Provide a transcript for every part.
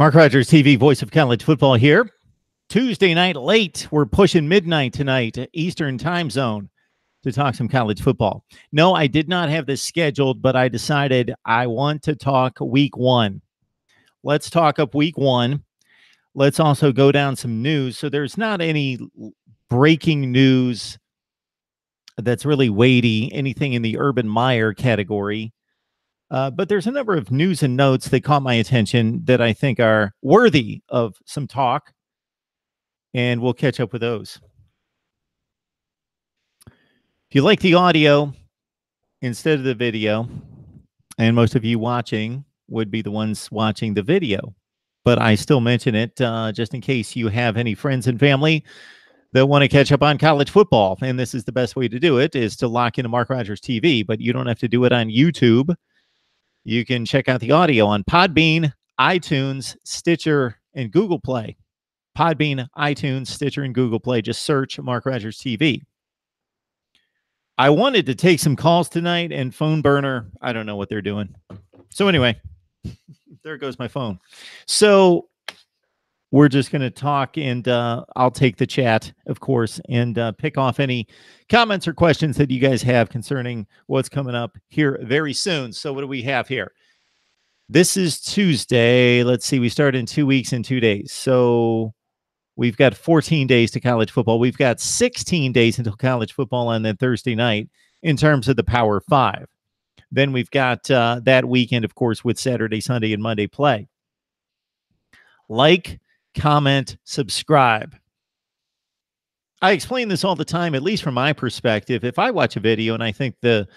Mark Rogers TV, voice of college football here. Tuesday night late. We're pushing midnight tonight, Eastern time zone, to talk some college football. No, I did not have this scheduled, but I decided I want to talk week one. Let's talk up week one. Let's also go down some news. So there's not any breaking news that's really weighty, anything in the Urban Meyer category. But there's a number of news and notes that caught my attention that I think are worthy of some talk, and we'll catch up with those. If you like the audio instead of the video, and most of you watching would be the ones watching the video, but I still mention it just in case you have any friends and family that want to catch up on college football. And this is the best way to do it, is to lock into Mark Rogers TV, but you don't have to do it on YouTube. You can check out the audio on Podbean, iTunes, Stitcher, and Google Play. Podbean, iTunes, Stitcher, and Google Play. Just search Mark Rogers TV. I wanted to take some calls tonight, and phone burner, I don't know what they're doing. So anyway, there goes my phone. So we're just going to talk, and I'll take the chat, of course, and pick off any comments or questions that you guys have concerning what's coming up here very soon. So what do we have here? This is Tuesday. Let's see. We start in 2 weeks and 2 days. So we've got 14 days to college football. We've got 16 days until college football on that Thursday night in terms of the Power Five. Then we've got that weekend, of course, with Saturday, Sunday, and Monday play. Like, comment, subscribe. I explain this all the time, at least from my perspective. If I watch a video and I think the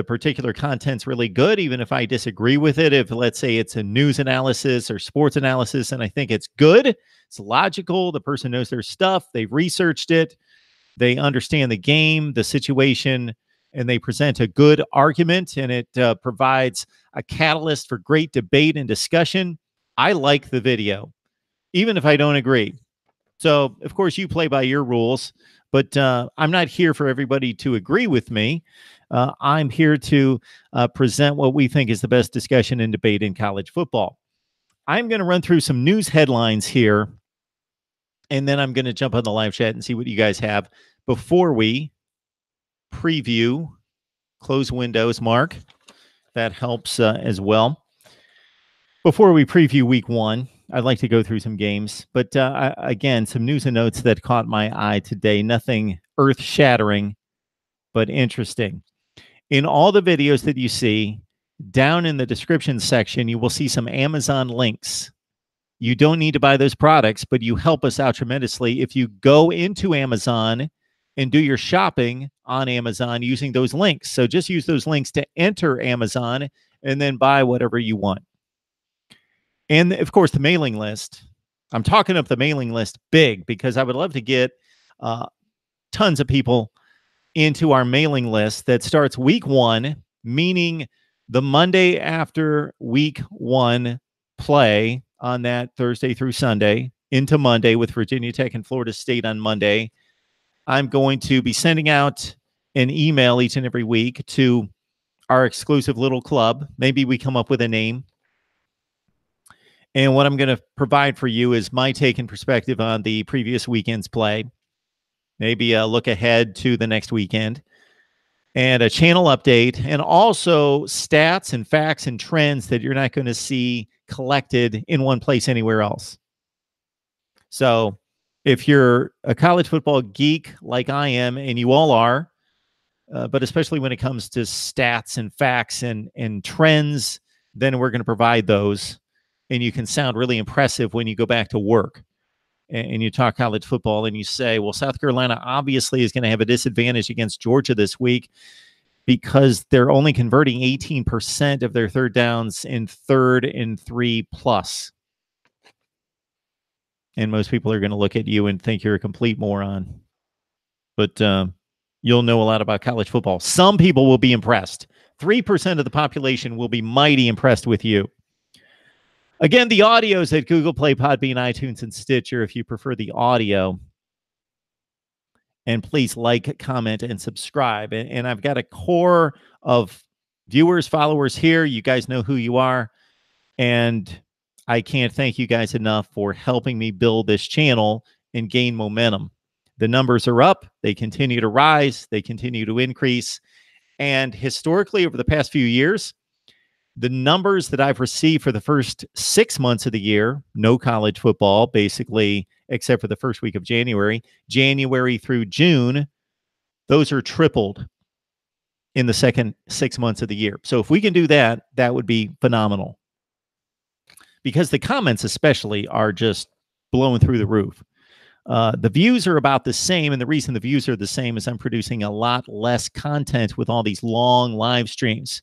particular content's really good, even if I disagree with it, if let's say it's a news analysis or sports analysis and I think it's good, it's logical, the person knows their stuff, they've researched it, they understand the game, the situation, and they present a good argument, and it provides a catalyst for great debate and discussion, I like the video, even if I don't agree. So, of course, you play by your rules, but I'm not here for everybody to agree with me. I'm here to present what we think is the best discussion and debate in college football. I'm going to run through some news headlines here, and then I'm going to jump on the live chat and see what you guys have before we preview, close windows, Mark. That helps as well. Before we preview week one, I'd like to go through some games, but again, some news and notes that caught my eye today. Nothing earth-shattering, but interesting. In all the videos that you see, down in the description section, you will see some Amazon links. You don't need to buy those products, but you help us out tremendously if you go into Amazon and do your shopping on Amazon using those links. So just use those links to enter Amazon and then buy whatever you want. And, of course, the mailing list. I'm talking up the mailing list big because I would love to get tons of people into our mailing list that starts week one, meaning the Monday after week one play on that Thursday through Sunday into Monday with Virginia Tech and Florida State on Monday. I'm going to be sending out an email each and every week to our exclusive little club. Maybe we come up with a name. And what I'm going to provide for you is my take and perspective on the previous weekend's play. Maybe a look ahead to the next weekend. And a channel update. And also stats and facts and trends that you're not going to see collected in one place anywhere else. So if you're a college football geek like I am, and you all are, but especially when it comes to stats and facts and trends, then we're going to provide those. And you can sound really impressive when you go back to work and you talk college football and you say, well, South Carolina obviously is going to have a disadvantage against Georgia this week because they're only converting 18% of their third downs in 3rd and 3+. And most people are going to look at you and think you're a complete moron. But you'll know a lot about college football. Some people will be impressed. 3% of the population will be mighty impressed with you. Again, the audio is at Google Play, Podbean, iTunes, and Stitcher if you prefer the audio. And please like, comment, and subscribe. And I've got a core of viewers, followers here. You guys know who you are. And I can't thank you guys enough for helping me build this channel and gain momentum. The numbers are up. They continue to rise. They continue to increase. And historically, over the past few years, the numbers that I've received for the first 6 months of the year, no college football, basically, except for the first week of January, January through June, those are tripled in the second 6 months of the year. So if we can do that, that would be phenomenal. Because the comments especially are just blowing through the roof. The views are about the same, and the reason the views are the same is I'm producing a lot less content with all these long live streams.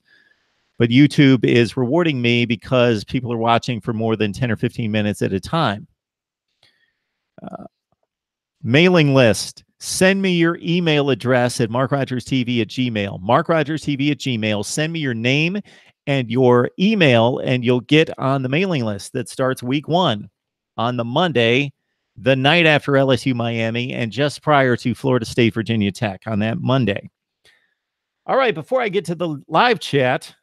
But YouTube is rewarding me because people are watching for more than 10 or 15 minutes at a time. Mailing list. Send me your email address at MarkRogersTV@gmail. MarkRogersTV@gmail. Send me your name and your email, and you'll get on the mailing list that starts week 1 on the Monday, the night after LSU Miami, and just prior to Florida State Virginia Tech on that Monday. All right, before I get to the live chat,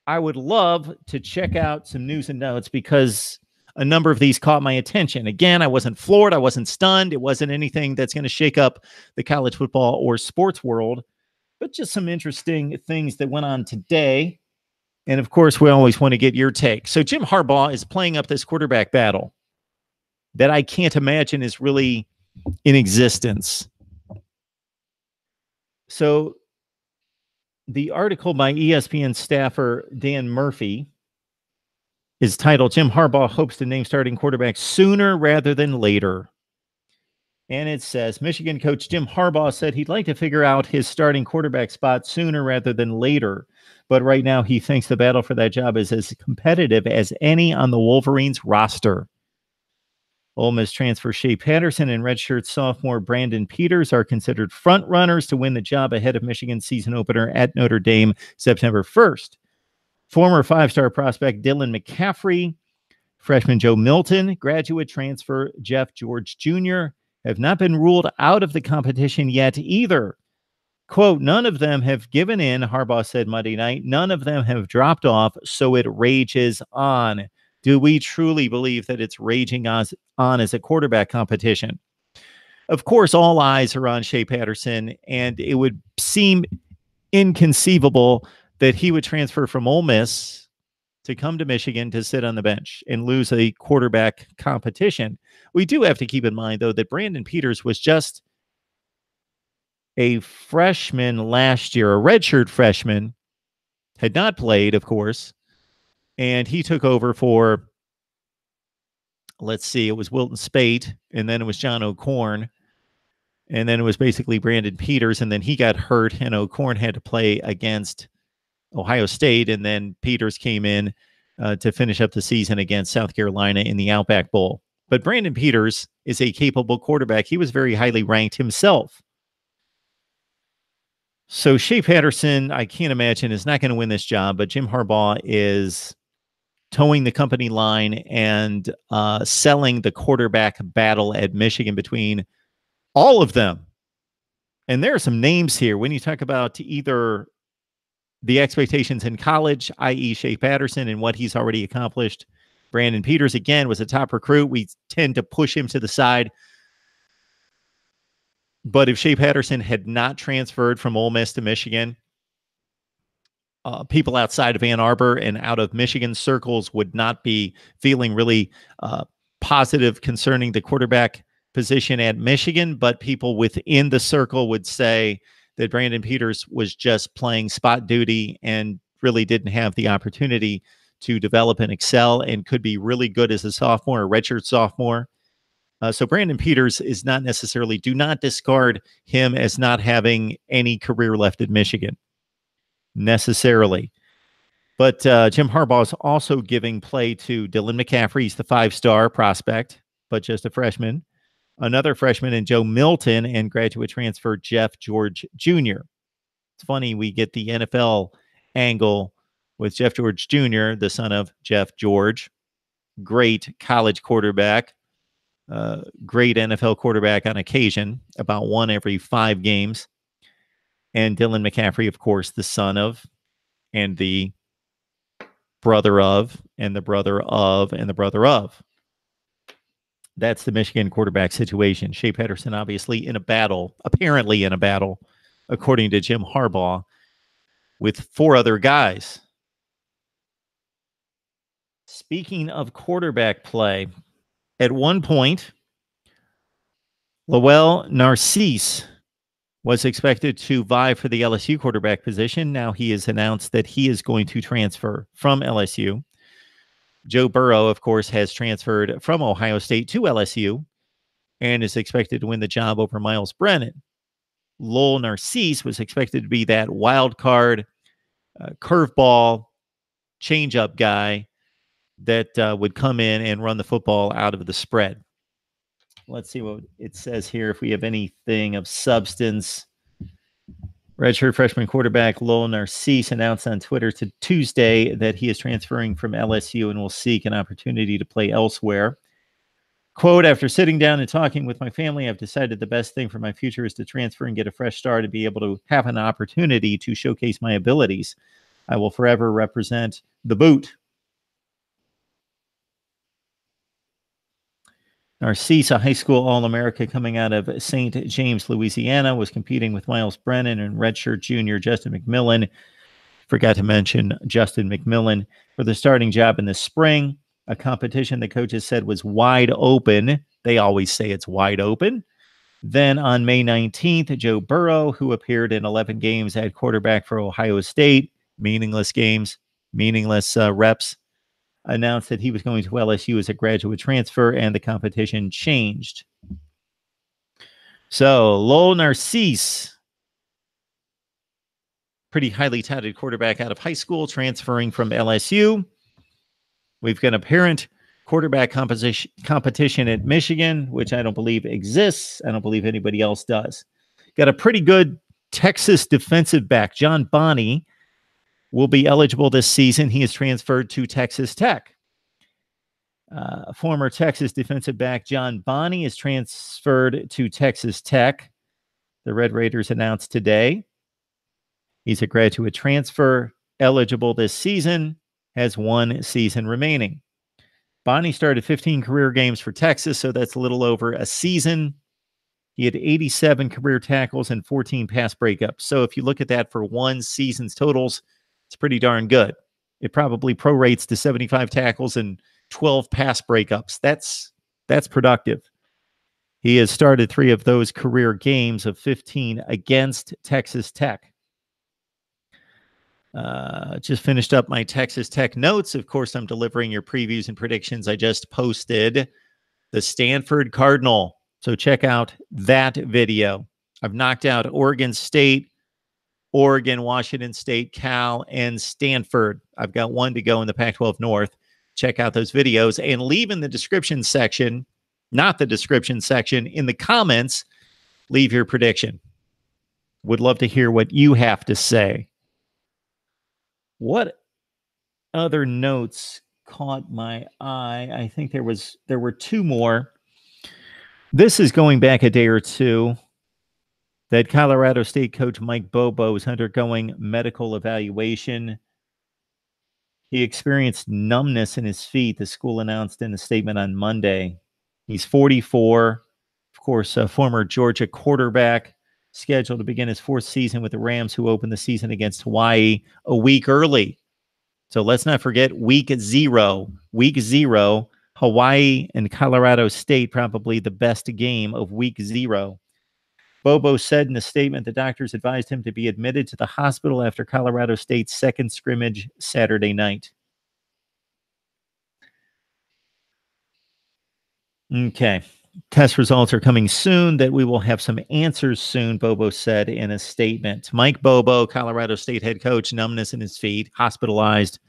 I would love to check out some news and notes because a number of these caught my attention. Again, I wasn't floored. I wasn't stunned. It wasn't anything that's going to shake up the college football or sports world, but just some interesting things that went on today. And of course, we always want to get your take. So Jim Harbaugh is playing up this quarterback battle that I can't imagine is really in existence. So the article by ESPN staffer Dan Murphy is titled, Jim Harbaugh hopes to name starting quarterback sooner rather than later. And it says, Michigan coach Jim Harbaugh said he'd like to figure out his starting quarterback spot sooner rather than later. But right now he thinks the battle for that job is as competitive as any on the Wolverines roster. Ole Miss transfer Shea Patterson and redshirt sophomore Brandon Peters are considered front runners to win the job ahead of Michigan's season opener at Notre Dame September 1st. Former five-star prospect Dylan McCaffrey, freshman Joe Milton, graduate transfer Jeff George Jr. have not been ruled out of the competition yet either. Quote, none of them have given in, Harbaugh said Monday night. None of them have dropped off, so it rages on. Do we truly believe that it's raging on as a quarterback competition? Of course, all eyes are on Shea Patterson, and it would seem inconceivable that he would transfer from Ole Miss to come to Michigan to sit on the bench and lose a quarterback competition. We do have to keep in mind, though, that Brandon Peters was just a freshman last year, a redshirt freshman, had not played, of course, and he took over for, let's see, it was Wilton Spate, and then it was John O'Korn, and then it was basically Brandon Peters, and then he got hurt, and O'Korn had to play against Ohio State, and then Peters came in to finish up the season against South Carolina in the Outback Bowl. But Brandon Peters is a capable quarterback. He was very highly ranked himself. So Shea Patterson, I can't imagine, is not going to win this job, but Jim Harbaugh is towing the company line and selling the quarterback battle at Michigan between all of them. And there are some names here. When you talk about either the expectations in college, i.e. Shea Patterson and what he's already accomplished, Brandon Peters, again, was a top recruit. We tend to push him to the side. But if Shea Patterson had not transferred from Ole Miss to Michigan, people outside of Ann Arbor and out of Michigan circles would not be feeling really positive concerning the quarterback position at Michigan, but people within the circle would say that Brandon Peters was just playing spot duty and really didn't have the opportunity to develop and excel and could be really good as a sophomore, a redshirt sophomore. So Brandon Peters is not necessarily, do not discard him as not having any career left at Michigan necessarily. But Jim Harbaugh is also giving play to Dylan McCaffrey. He's the five-star prospect, but just a freshman. Another freshman in Joe Milton and graduate transfer Jeff George Jr. It's funny, we get the NFL angle with Jeff George Jr., the son of Jeff George. Great college quarterback. Great NFL quarterback on occasion, about one every 5 games. And Dylan McCaffrey, of course, the son of and the brother of, and the brother of, and the brother of. That's the Michigan quarterback situation. Shea Patterson obviously in a battle, apparently in a battle, according to Jim Harbaugh, with 4 other guys. Speaking of quarterback play, at one point, Lowell Narcisse was expected to vie for the LSU quarterback position. Now he has announced that he is going to transfer from LSU. Joe Burrow, of course, has transferred from Ohio State to LSU and is expected to win the job over Miles Brennan. Lowell Narcisse was expected to be that wild card, curveball, changeup guy that would come in and run the football out of the spread. Let's see what it says here, if we have anything of substance. Redshirt freshman quarterback Lowell Narcisse announced on Twitter Tuesday that he is transferring from LSU and will seek an opportunity to play elsewhere. Quote, after sitting down and talking with my family, I've decided the best thing for my future is to transfer and get a fresh start and be able to have an opportunity to showcase my abilities. I will forever represent the boot. Narcisse, a high school All-America coming out of St. James, Louisiana, was competing with Miles Brennan and redshirt junior Justin McMillan. Forgot to mention Justin McMillan for the starting job in the spring, a competition the coaches said was wide open. They always say it's wide open. Then on May 19th, Joe Burrow, who appeared in 11 games at quarterback for Ohio State, meaningless games, meaningless reps, announced that he was going to LSU as a graduate transfer, and the competition changed. So, Lowell Narcisse, pretty highly touted quarterback out of high school, transferring from LSU. We've got a parent quarterback competition at Michigan, which I don't believe exists. I don't believe anybody else does. Got a pretty good Texas defensive back, John Bonney, will be eligible this season. He is transferred to Texas Tech. Former Texas defensive back John Bonney is transferred to Texas Tech. The Red Raiders announced today. He's a graduate transfer, eligible this season, has 1 season remaining. Bonney started 15 career games for Texas, so that's a little over a season. He had 87 career tackles and 14 pass breakups. So if you look at that for 1 season's totals, it's pretty darn good. It probably prorates to 75 tackles and 12 pass breakups. That's productive. He has started 3 of those career games of 15 against Texas Tech. Just finished up my Texas Tech notes. Of course, I'm delivering your previews and predictions. I just posted the Stanford Cardinal. So check out that video. I've knocked out Oregon State, Oregon, Washington State, Cal, and Stanford. I've got 1 to go in the Pac-12 North. Check out those videos and leave in the description section, not the description section, in the comments, leave your prediction. Would love to hear what you have to say. What other notes caught my eye? I think there were 2 more. This is going back a day or 2. That Colorado State coach Mike Bobo is undergoing medical evaluation. He experienced numbness in his feet, the school announced in a statement on Monday. He's 44, of course, a former Georgia quarterback, scheduled to begin his 4th season with the Rams, who opened the season against Hawaii a week early. So let's not forget week 0. Week 0, Hawaii and Colorado State, probably the best game of week 0. Bobo said in a statement the doctors advised him to be admitted to the hospital after Colorado State's 2nd scrimmage Saturday night. Okay. Test results are coming soon, that we will have some answers soon, Bobo said in a statement. Mike Bobo, Colorado State head coach, numbness in his feet, hospitalized,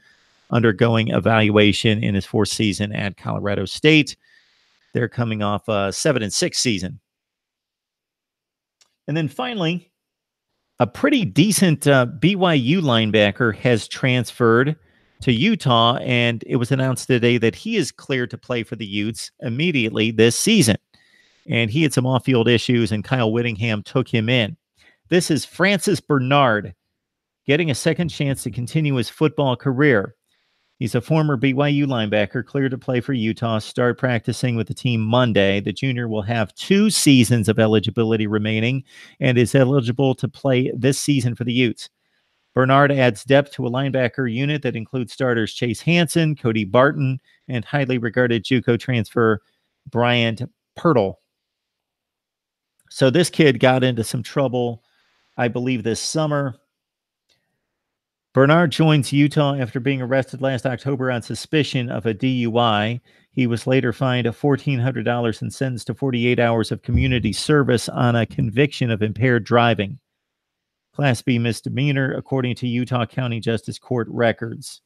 undergoing evaluation in his 4th season at Colorado State. They're coming off a 7-6 season. And then finally, a pretty decent BYU linebacker has transferred to Utah, and it was announced today that he is cleared to play for the Utes immediately this season. And he had some off-field issues, and Kyle Whittingham took him in. This is Francis Bernard getting a second chance to continue his football career. He's a former BYU linebacker, cleared to play for Utah, start practicing with the team Monday. The junior will have 2 seasons of eligibility remaining and is eligible to play this season for the Utes. Bernard adds depth to a linebacker unit that includes starters Chase Hansen, Cody Barton, and highly regarded JUCO transfer Bryant Pirtle. So this kid got into some trouble, I believe, this summer. Bernard joins Utah after being arrested last October on suspicion of a DUI. He was later fined $1,400 and sentenced to 48 hours of community service on a conviction of impaired driving. Class B misdemeanor, according to Utah County Justice Court records.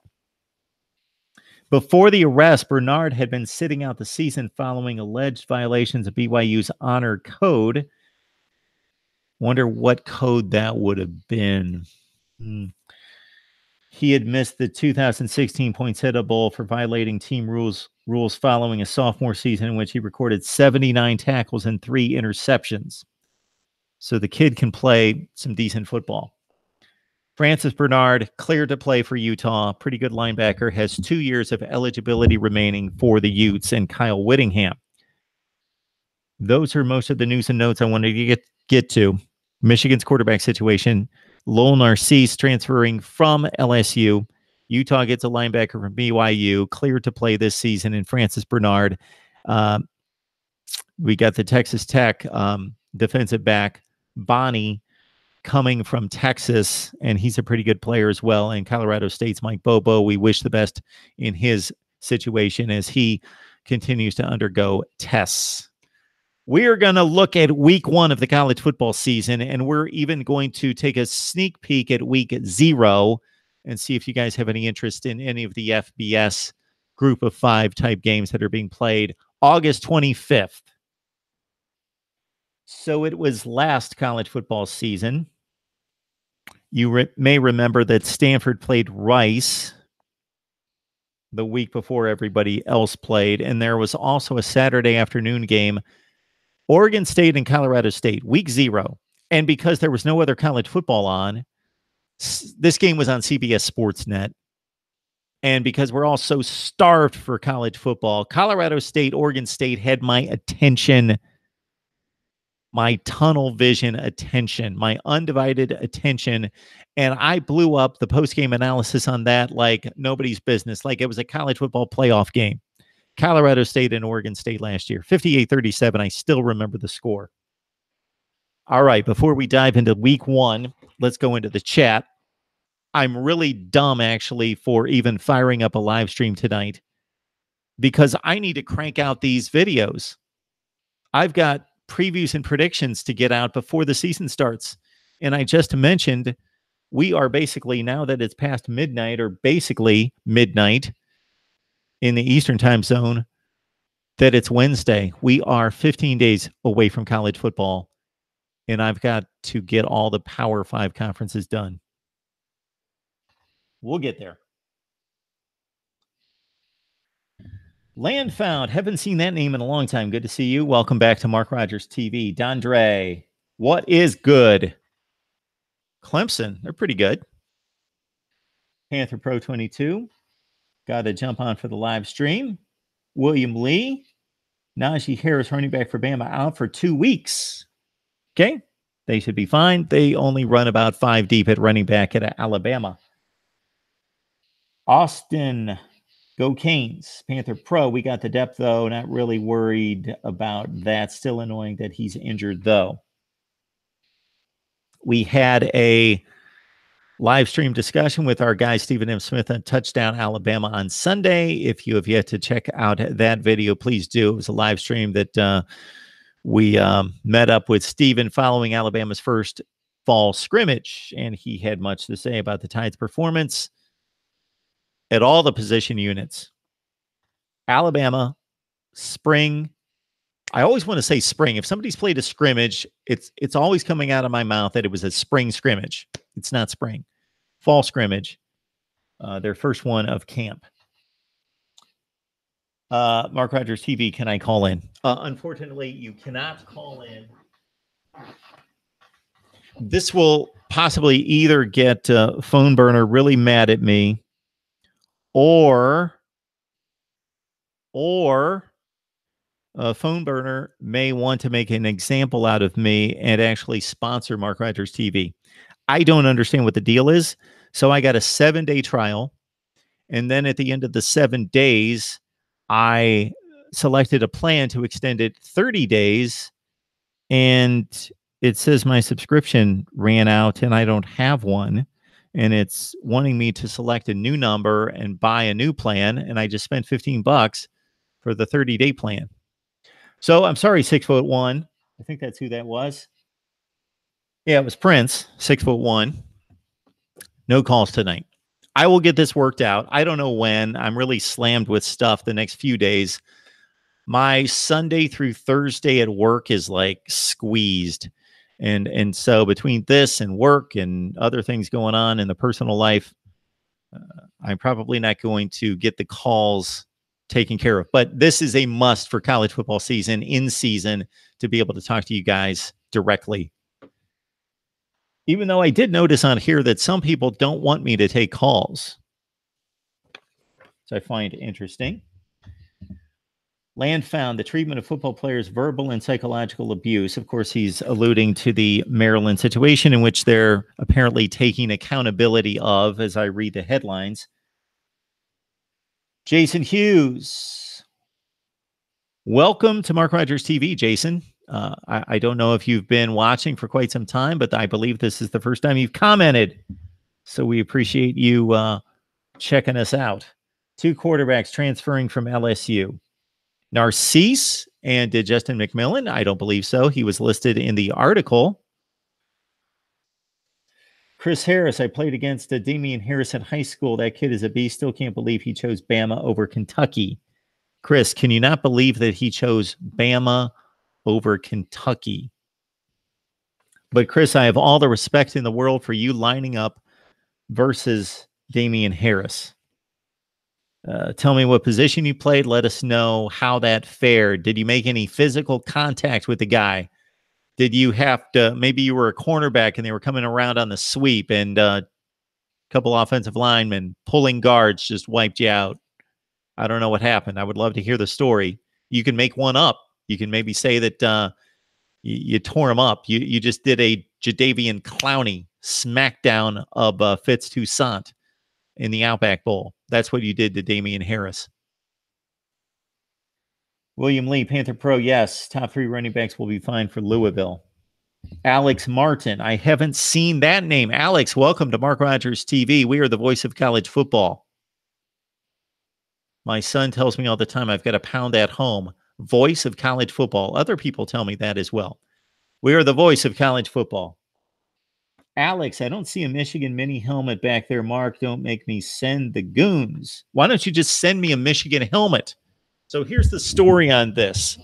Before the arrest, Bernard had been sitting out the season following alleged violations of BYU's honor code. Wonder what code that would have been. He had missed the 2016 Poinsettia Bowl for violating team rules following a sophomore season in which he recorded 79 tackles and 3 interceptions. So the kid can play some decent football. Francis Bernard, cleared to play for Utah, pretty good linebacker, has 2 years of eligibility remaining for the Utes, and Kyle Whittingham. Those are most of the news and notes I wanted to get to. Michigan's quarterback situation. Lowell Narcisse transferring from LSU. Utah gets a linebacker from BYU, cleared to play this season, and Francis Bernard. We got the Texas Tech defensive back, Bonnie, coming from Texas, and he's a pretty good player as well. And Colorado State's Mike Bobo, we wish the best in his situation as he continues to undergo tests. We are going to look at week 1 of the college football season, and we're even going to take a sneak peek at week 0 and see if you guys have any interest in any of the FBS group of 5 type games that are being played August 25th. So it was last college football season. You may remember that Stanford played Rice the week before everybody else played, and there was also a Saturday afternoon game, Oregon State and Colorado State, week 0. And because there was no other college football on, this game was on CBS Sportsnet. And because we're all so starved for college football, Colorado State, Oregon State had my attention, my tunnel vision attention, my undivided attention. And I blew up the post-game analysis on that like nobody's business, like it was a college football playoff game. Colorado State and Oregon State last year, 58-37. I still remember the score. All right, before we dive into week 1, let's go into the chat. I'm really dumb, actually, for even firing up a live stream tonight because I need to crank out these videos. I've got previews and predictions to get out before the season starts. And I just mentioned we are basically, now that it's past midnight, or basically midnight in the Eastern time zone, that it's Wednesday. We are 15 days away from college football, and I've got to get all the Power 5 conferences done. We'll get there. Land Found. Haven't seen that name in a long time. Good to see you. Welcome back to Mark Rogers TV. Dondre, what is good? Clemson, they're pretty good. Panther Pro 22. Got to jump on for the live stream. William Lee. Najee Harris, running back for Bama, out for 2 weeks. Okay. They should be fine. They only run about 5 deep at running back at Alabama. Austin, go Canes. Panther Pro, we got the depth, though. Not really worried about that. Still annoying that he's injured, though. We had a live stream discussion with our guy, Stephen M. Smith, on Touchdown Alabama on Sunday. If you have yet to check out that video, please do. It was a live stream that we met up with Stephen following Alabama's first fall scrimmage, and he had much to say about the Tide's performance at all the position units. Alabama, spring. I always want to say spring. If somebody's played a scrimmage, it's always coming out of my mouth that it was a spring scrimmage. It's not spring. Fall scrimmage. Their first one of camp. Mark Rogers TV, can I call in? Unfortunately, you cannot call in. This will possibly either get Phone Burner really mad at me, or a phone burner may want to make an example out of me and actually sponsor Mark Rogers TV. I don't understand what the deal is. So I got a 7-day trial. And then at the end of the 7 days, I selected a plan to extend it 30 days. And it says my subscription ran out and I don't have one. And it's wanting me to select a new number and buy a new plan. And I just spent $15 for the 30-day plan. So I'm sorry, 6'1". I think that's who that was. Yeah, it was Prince, 6'1". No calls tonight. I will get this worked out. I don't know when. I'm really slammed with stuff the next few days. My Sunday through Thursday at work is like squeezed. And so between this and work and other things going on in the personal life, I'm probably not going to get the calls taken care of. But this is a must for college football season, in season, to be able to talk to you guys directly. Even though I did notice on here that some people don't want me to take calls. So I find interesting. Land found the treatment of football players' verbal and psychological abuse. Of course, he's alluding to the Maryland situation in which they're apparently taking accountability of, as I read the headlines. Jason Hughes. Welcome to Mark Rogers TV, Jason. I don't know if you've been watching for quite some time, but I believe this is the first time you've commented. So we appreciate you checking us out. 2 quarterbacks transferring from LSU. Narcisse and did Justin McMillan? I don't believe so. He was listed in the article. Chris Harris, I played against Damian Harris in high school. That kid is a beast. Still can't believe he chose Bama over Kentucky. Chris, can you not believe that he chose Bama over Kentucky? But Chris, I have all the respect in the world for you lining up versus Damian Harris. Tell me what position you played. Let us know how that fared. Did you make any physical contact with the guy? Did you have to, maybe you were a cornerback and they were coming around on the sweep and a couple offensive linemen pulling guards just wiped you out? I don't know what happened. I would love to hear the story. You can make one up. You can maybe say that you tore him up. You just did a Jadeveon Clowney smackdown of Fitz Toussaint in the Outback Bowl. That's what you did to Damian Harris. William Lee, Panther Pro, yes. Top 3 running backs will be fine for Louisville. Alex Martin, I haven't seen that name. Alex, welcome to Mark Rogers TV. We are the voice of college football. My son tells me all the time I've got a pound at home. Voice of college football. Other people tell me that as well. We are the voice of college football. Alex, I don't see a Michigan mini helmet back there. Mark, don't make me send the goons. Why don't you just send me a Michigan helmet? So here's the story on this.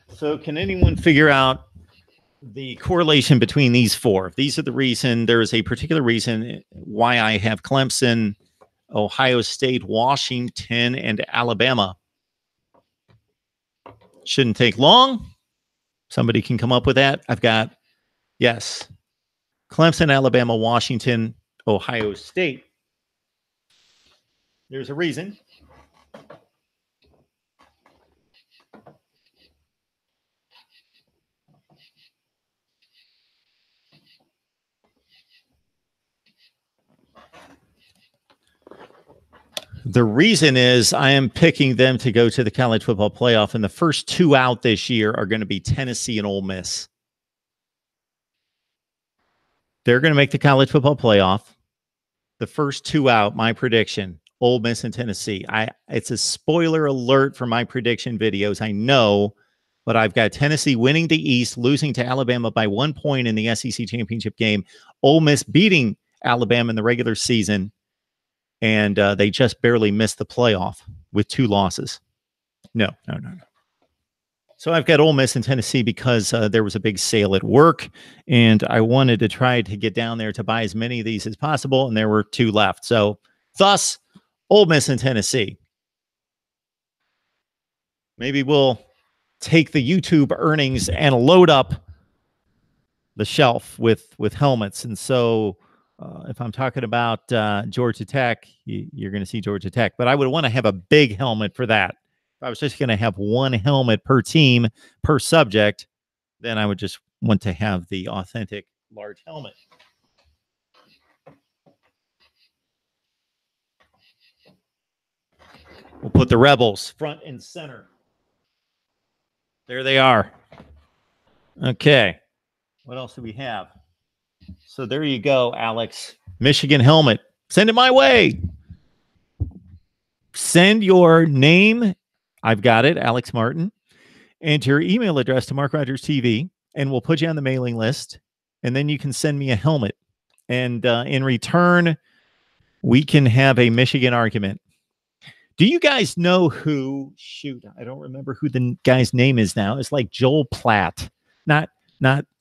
So can anyone figure out the correlation between these 4? These are the reason. There is a particular reason why I have Clemson, Ohio State, Washington, and Alabama. Shouldn't take long. Somebody can come up with that. I've got, yes, Clemson, Alabama, Washington, Ohio State. There's a reason. The reason is I am picking them to go to the college football playoff, and the first 2 out this year are going to be Tennessee and Ole Miss. They're going to make the college football playoff. The first 2 out, my prediction, Ole Miss and Tennessee. It's a spoiler alert for my prediction videos. I know, but I've got Tennessee winning the East, losing to Alabama by 1 point in the SEC championship game. Ole Miss beating Alabama in the regular season. And they just barely missed the playoff with 2 losses. No. So I've got Ole Miss and Tennessee because there was a big sale at work, and I wanted to try to get down there to buy as many of these as possible, and there were 2 left. So thus, Ole Miss and Tennessee. Maybe we'll take the YouTube earnings and load up the shelf with helmets. And so if I'm talking about Georgia Tech, you're going to see Georgia Tech. But I would want to have a big helmet for that. If I was just going to have one helmet per team, per subject, then I would just want to have the authentic large helmet. We'll put the Rebels front and center. There they are. Okay. What else do we have? So there you go, Alex. Michigan helmet. Send it my way. Send your name. I've got it, Alex Martin, and your email address to MarkRogersTV, and we'll put you on the mailing list. And then you can send me a helmet. And in return, we can have a Michigan argument. Do you guys know who? Shoot, I don't remember who the guy's name is now. It's like Joel Platt, not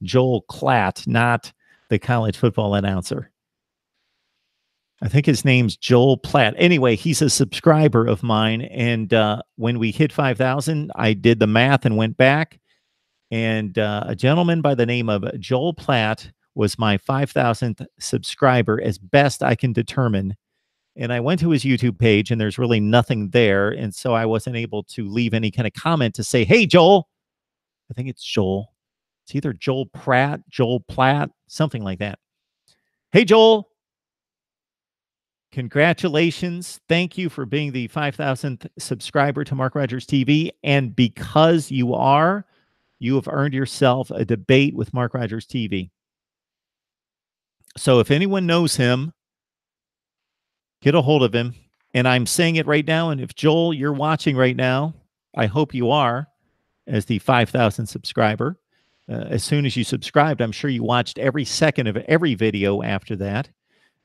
Joel Klatt, not the college football announcer. I think his name's Joel Platt. Anyway, he's a subscriber of mine, and when we hit 5,000, I did the math and went back, and a gentleman by the name of Joel Platt was my 5,000th subscriber, as best I can determine. And I went to his YouTube page, and there's really nothing there, and so I wasn't able to leave any kind of comment to say, "Hey, Joel." I think it's Joel. It's either Joel Pratt, Joel Platt, something like that. Hey, Joel. Congratulations. Thank you for being the 5,000th subscriber to Mark Rogers TV. And because you have earned yourself a debate with Mark Rogers TV. So if anyone knows him, get a hold of him. And I'm saying it right now. And if Joel, you're watching right now, I hope you are, as the 5,000 subscriber. As soon as you subscribed, I'm sure you watched every second of every video after that.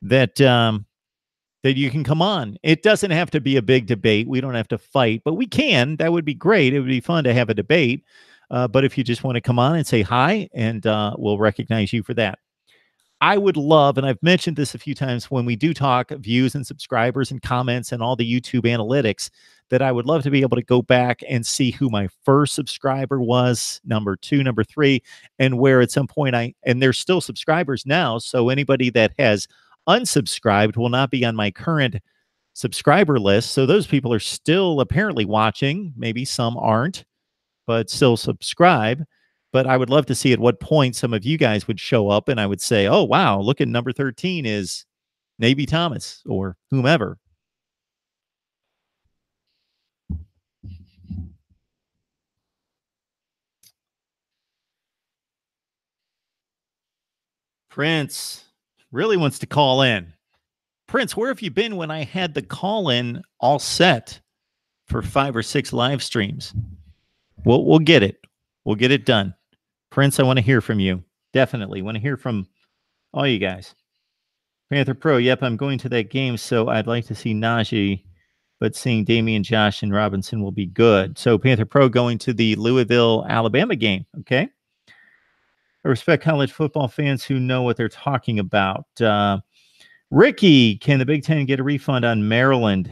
That you can come on. It doesn't have to be a big debate. We don't have to fight, but we can. That would be great. It would be fun to have a debate. But if you just want to come on and say hi, and we'll recognize you for that. I would love, and I've mentioned this a few times when we do talk views and subscribers and comments and all the YouTube analytics, that I would love to be able to go back and see who my first subscriber was, number 2, number 3, and where at some point and they're still subscribers now. So anybody that has unsubscribed will not be on my current subscriber list. So those people are still apparently watching. Maybe some aren't, but still subscribe. But I would love to see at what point some of you guys would show up and I would say, oh, wow, look at number 13 is Navy Thomas or whomever. Prince really wants to call in. Prince, where have you been when I had the call in all set for 5 or 6 live streams? We'll get it. We'll get it done. Prince, I want to hear from you. Definitely want to hear from all you guys. Panther Pro, yep, I'm going to that game, so I'd like to see Najee, but seeing Damian, Josh, and Robinson will be good. So Panther Pro going to the Louisville, Alabama game, okay? I respect college football fans who know what they're talking about. Ricky, can the Big Ten get a refund on Maryland?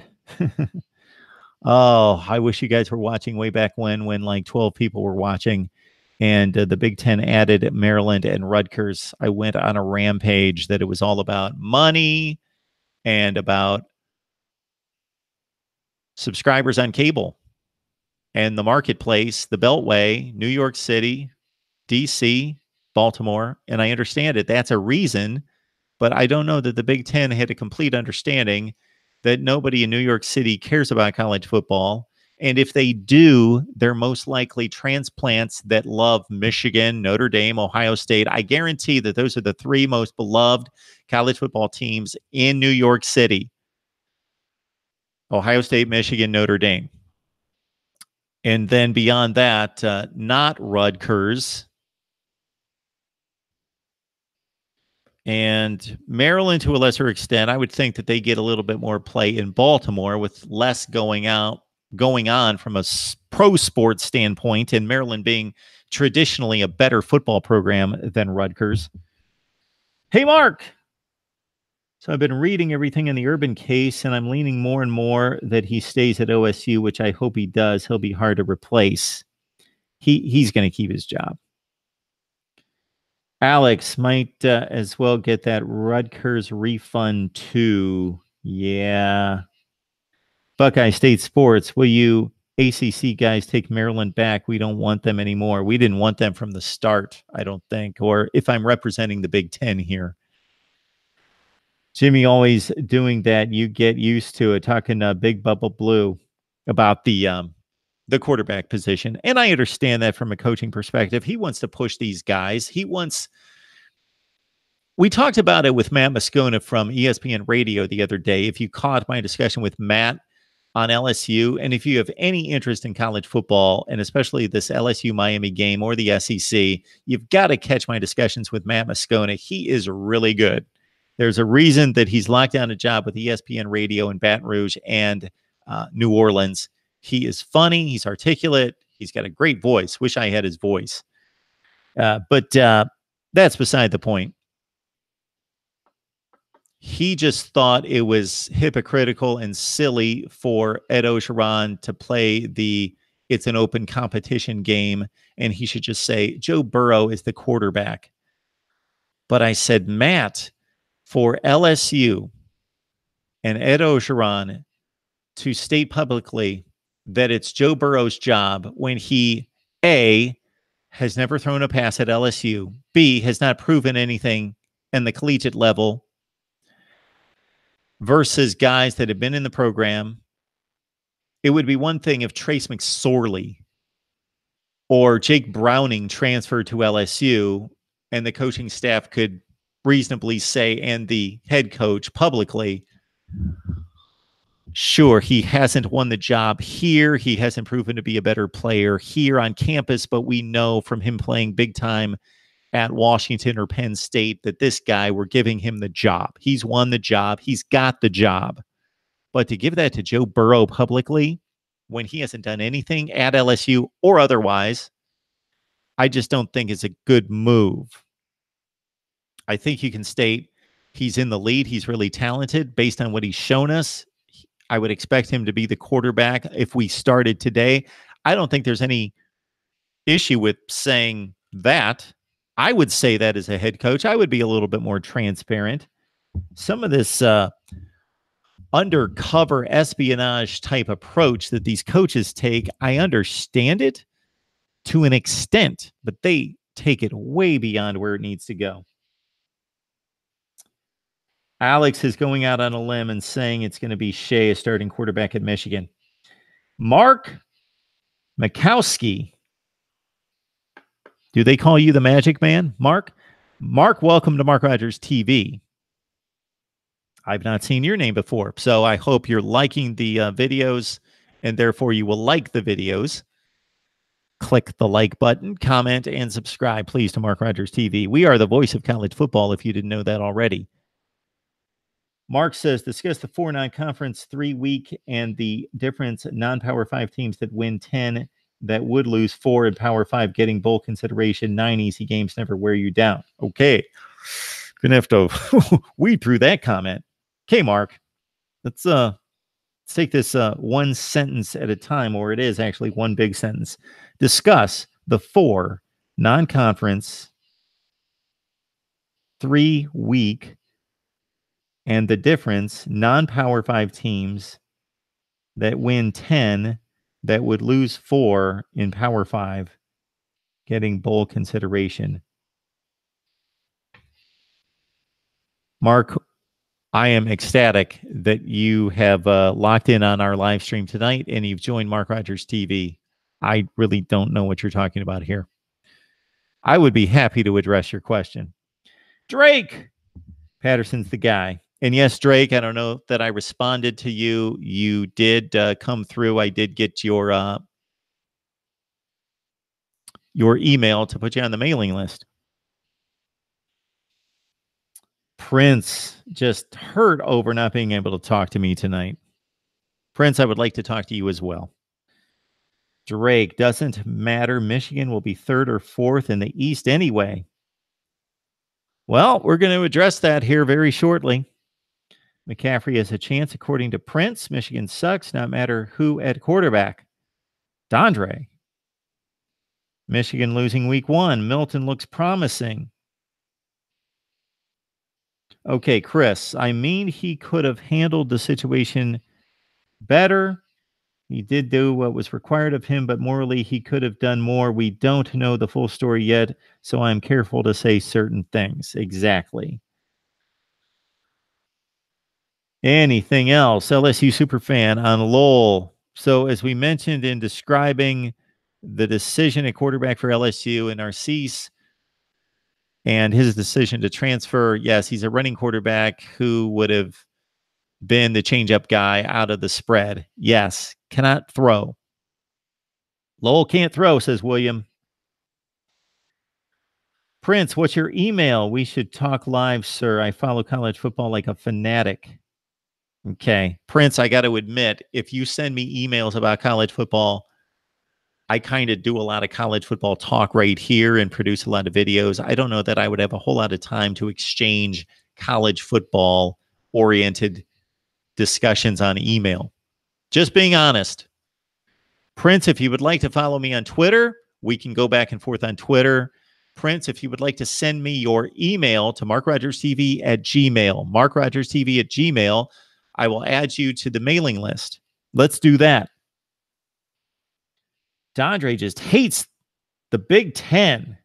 Oh, I wish you guys were watching way back when like 12 people were watching. And the Big Ten added Maryland and Rutgers. I went on a rampage that it was all about money and about subscribers on cable and the marketplace, the Beltway, New York City, D.C., Baltimore. And I understand it. That's a reason. But I don't know that the Big Ten had a complete understanding that nobody in New York City cares about college football. And if they do, they're most likely transplants that love Michigan, Notre Dame, Ohio State. I guarantee that those are the 3 most beloved college football teams in New York City. Ohio State, Michigan, Notre Dame. And then beyond that, not Rutgers. And Maryland, to a lesser extent, I would think that they get a little bit more play in Baltimore with less going on from a pro sports standpoint, and Maryland being traditionally a better football program than Rutgers. Hey, Mark. So I've been reading everything in the Urban case, and I'm leaning more and more that he stays at OSU, which I hope he does. He'll be hard to replace. he's going to keep his job. Alex might as well get that Rutgers refund too. Yeah. Buckeye State Sports, will you ACC guys take Maryland back? We don't want them anymore. We didn't want them from the start, I don't think. Or if I'm representing the Big Ten here. Jimmy always doing that. You get used to it. Talking Big Bubble Blue about the quarterback position. And I understand that from a coaching perspective. He wants to push these guys. We talked about it with Matt Moscona from ESPN Radio the other day. If you caught my discussion with Matt on LSU, and if you have any interest in college football, and especially this LSU Miami game or the SEC, you've got to catch my discussions with Matt Moscona. He is really good. There's a reason that he's locked down a job with ESPN Radio in Baton Rouge and New Orleans. He is funny. He's articulate. He's got a great voice. Wish I had his voice. But that's beside the point. He just thought it was hypocritical and silly for Ed Ogeron to play it's an open competition game, and he should just say, Joe Burrow is the quarterback. But I said, Matt, for LSU and Ed Ogeron to state publicly that it's Joe Burrow's job when he, A, has never thrown a pass at LSU, B, has not proven anything in the collegiate level, versus guys that have been in the program. It would be one thing if Trace McSorley or Jake Browning transferred to LSU and the coaching staff could reasonably say, and the head coach publicly, sure, he hasn't won the job here. He hasn't proven to be a better player here on campus, but we know from him playing big time at Washington or Penn State that this guy, we're giving him the job. He's won the job. He's got the job. But to give that to Joe Burrow publicly when he hasn't done anything at LSU or otherwise, I just don't think is a good move. I think you can state he's in the lead. He's really talented based on what he's shown us. I would expect him to be the quarterback if we started today. I don't think there's any issue with saying that. I would say that as a head coach. I would be a little bit more transparent. Some of this undercover espionage type approach that these coaches take, I understand it to an extent, but they take it way beyond where it needs to go. Alex is going out on a limb and saying it's going to be Shea, a starting quarterback at Michigan. Mark Mikowski. Do they call you the Magic Man, Mark? Mark, welcome to Mark Rogers TV. I've not seen your name before, so I hope you're liking the videos, and therefore you will like the videos. Click the like button, comment, and subscribe, please, to Mark Rogers TV. We are the voice of college football, if you didn't know that already. Mark says, discuss the 4 non-conference 3-week and the difference non-Power 5 teams that win 10 that would lose 4 in Power 5 getting bowl consideration. 9 easy games never wear you down. Okay. Gonna have to weed through that comment. Okay, Mark. Let's take this one sentence at a time, or it is actually one big sentence. Discuss the 4 non-conference 3-week and the difference non-Power 5 teams that win 10 that would lose 4 in Power 5 getting bowl consideration. Mark, I am ecstatic that you have locked in on our live stream tonight and you've joined Mark Rogers TV. I really don't know what you're talking about here. I would be happy to address your question. Drake Patterson's the guy. And yes, Drake, I don't know that I responded to you. You did come through. I did get your email to put you on the mailing list. Prince just hurt over not being able to talk to me tonight. Prince, I would like to talk to you as well. Drake, doesn't matter. Michigan will be 3rd or 4th in the East anyway. Well, we're going to address that here very shortly. McCaffrey has a chance, according to Prince. Michigan sucks, not matter who at quarterback. Dondre. Michigan losing week 1. Milton looks promising. Okay, Chris, I mean, he could have handled the situation better. He did do what was required of him, but morally, he could have done more. We don't know the full story yet, so I'm careful to say certain things. Exactly. Anything else? LSU superfan on Lowell. So, as we mentioned in describing the decision at quarterback for LSU and Narcisse and his decision to transfer, yes, he's a running quarterback who would have been the change-up guy out of the spread. Yes, cannot throw. Lowell can't throw, says William. Prince, what's your email? We should talk live, sir. I follow college football like a fanatic. Okay. Prince, I got to admit, if you send me emails about college football, I kind of do a lot of college football talk right here and produce a lot of videos. I don't know that I would have a whole lot of time to exchange college football oriented discussions on email. Just being honest. Prince, if you would like to follow me on Twitter, we can go back and forth on Twitter. Prince, if you would like to send me your email to MarkRogersTV at Gmail, MarkRogersTV at Gmail, I will add you to the mailing list. Let's do that. Dondre just hates the Big Ten.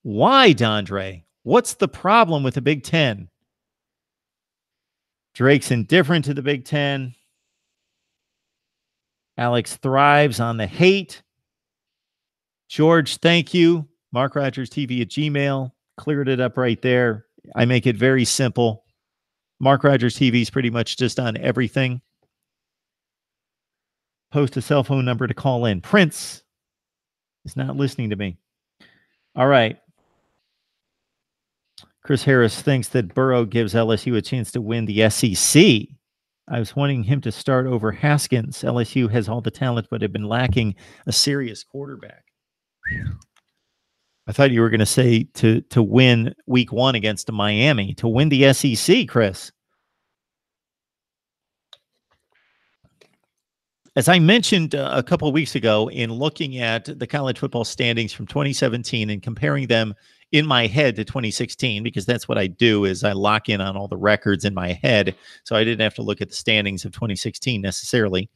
Why, Dondre? What's the problem with the Big Ten? Drake's indifferent to the Big Ten. Alex thrives on the hate. George, thank you. MarkRogersTV at Gmail. Cleared it up right there. I make it very simple. Mark Rogers TV is pretty much just on everything. Post a cell phone number to call in. Prince is not listening to me. All right. Chris Harris thinks that Burrow gives LSU a chance to win the SEC. I was wanting him to start over Haskins. LSU has all the talent, but have been lacking a serious quarterback. I thought you were going to say to win week 1 against Miami, to win the SEC, Chris. As I mentioned a couple of weeks ago, in looking at the college football standings from 2017 and comparing them in my head to 2016, because that's what I do is I lock in on all the records in my head. So I didn't have to look at the standings of 2016 necessarily.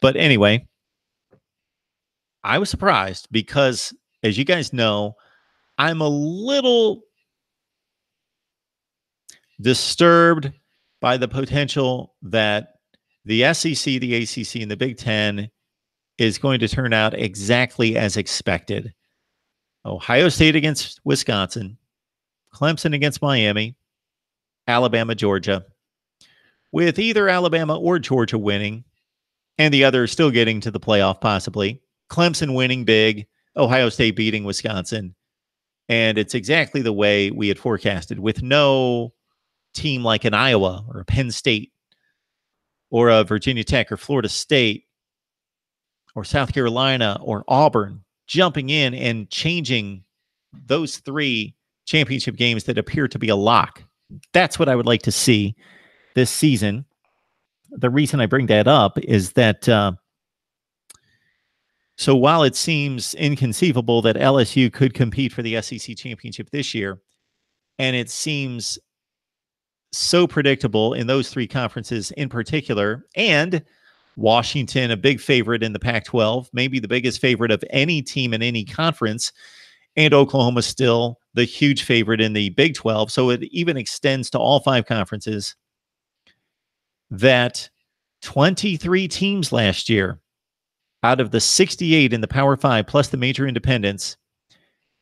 But anyway, I was surprised because, as you guys know, I'm a little disturbed by the potential that the SEC, the ACC, and the Big Ten is going to turn out exactly as expected. Ohio State against Wisconsin, Clemson against Miami, Alabama, Georgia, with either Alabama or Georgia winning, and the other still getting to the playoff possibly. Clemson winning big, Ohio State beating Wisconsin. And it's exactly the way we had forecasted, with no team like an Iowa or a Penn State or a Virginia Tech or Florida State or South Carolina or Auburn jumping in and changing those 3 championship games that appear to be a lock. That's what I would like to see this season. The reason I bring that up is that so while it seems inconceivable that LSU could compete for the SEC championship this year, and it seems so predictable in those 3 conferences in particular, and Washington, a big favorite in the Pac-12, maybe the biggest favorite of any team in any conference, and Oklahoma still the huge favorite in the Big 12. So it even extends to all 5 conferences. That 23 teams last year out of the 68 in the Power 5 plus the major independents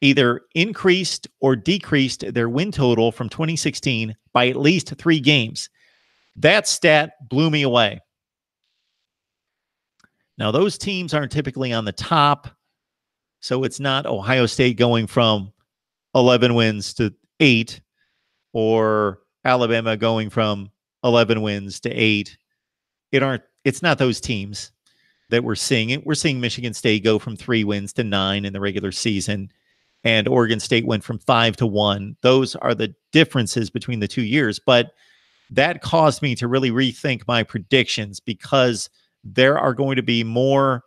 either increased or decreased their win total from 2016 by at least 3 games. That stat blew me away. Now, those teams aren't typically on the top, so it's not Ohio State going from 11 wins to 8 or Alabama going from 11 wins to 8. It's not those teams that we're seeing it. We're seeing Michigan State go from 3 wins to 9 in the regular season, and Oregon State went from 5 to 1. Those are the differences between the 2 years, but that caused me to really rethink my predictions because there are going to be more